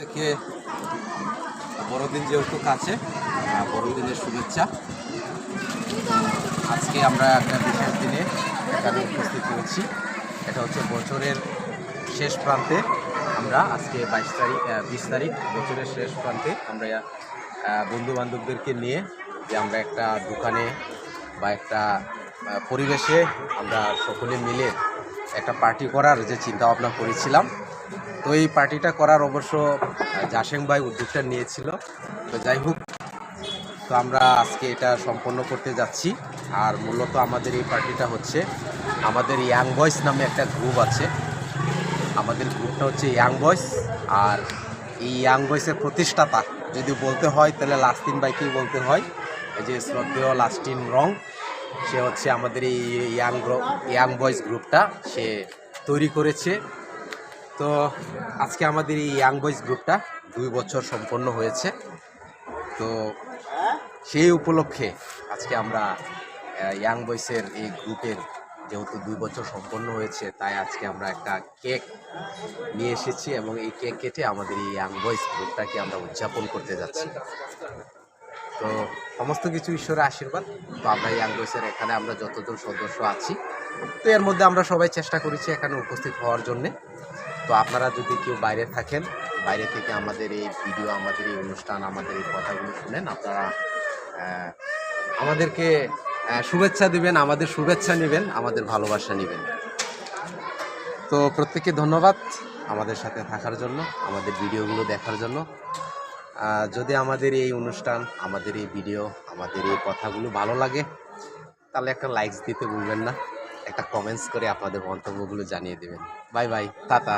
থেকে বড়দিন যেহেতু কাছে, বড়দিনের শুভেচ্ছা। আজকে আমরা একটা বিশেষ দিনে এখানে উপস্থিত হয়েছি। এটা হচ্ছে বছরের শেষ প্রান্তে। আমরা আজকে 20 তারিখ বছরের শেষ প্রান্তে আমরা বন্ধু বান্ধবদেরকে নিয়ে যে আমরা একটা দোকানে বা একটা পরিবেশে আমরা সকলে মিলে একটা পার্টি করার যে চিন্তা ভাবনা করেছিলাম। তো এই পার্টিটা করার অবশ্য জাসেং ভাই উদ্যোগটা নিয়েছিল। তো যাই হোক, তো আমরা আজকে এটা সম্পন্ন করতে যাচ্ছি। আর মূলত আমাদের এই পার্টিটা হচ্ছে আমাদের ইয়াং বয়েস নামে একটা গ্রুপ আছে। আমাদের গ্রুপটা হচ্ছে ইয়াং বয়েস। আর এই ইয়াং বয়েসের প্রতিষ্ঠাতা যদি বলতে হয় তাহলে লাস্টিন ভাইকেই বলতে হয়। এই যে শ্রদ্ধেয় লাস্টিন রং, সে হচ্ছে আমাদের এই ইয়াং বয়েস গ্রুপটা সে তৈরি করেছে। তো আজকে আমাদের এই ইয়াং বয়েস গ্রুপটা 2 বছর সম্পন্ন হয়েছে। তো সেই উপলক্ষে আজকে আমরা ইয়াং বয়েসের এই গ্রুপের যেহেতু 2 বছর সম্পন্ন হয়েছে, তাই আজকে আমরা একটা কেক নিয়ে এসেছি এবং এই কেক কেটে আমাদের এই ইয়াং বয়েস গ্রুপটাকে আমরা উদযাপন করতে যাচ্ছি। তো সমস্ত কিছু ঈশ্বরের আশীর্বাদ। তো আমরা ইয়াং বয়েসের এখানে আমরা যতজন সদস্য আছি, তো এর মধ্যে আমরা সবাই চেষ্টা করেছি এখানে উপস্থিত হওয়ার জন্যে। তো আপনারা যদি কেউ বাইরে থাকেন, বাইরে থেকে আমাদের এই ভিডিও, আমাদের এই অনুষ্ঠান, আমাদের এই কথাগুলো শুনেন, আপনারা আমাদেরকে শুভেচ্ছা দিবেন, আমাদের শুভেচ্ছা নেবেন, আমাদের ভালোবাসা নেবেন। তো প্রত্যেককে ধন্যবাদ আমাদের সাথে থাকার জন্য, আমাদের ভিডিওগুলো দেখার জন্য। যদি আমাদের এই অনুষ্ঠান, আমাদের এই ভিডিও, আমাদের এই কথাগুলো ভালো লাগে, তাহলে একটা লাইকস দিতে ভুলবেন না, একটা কমেন্টস করে আপনাদের মন্তব্যগুলো জানিয়ে দেবেন। Bye bye, tata.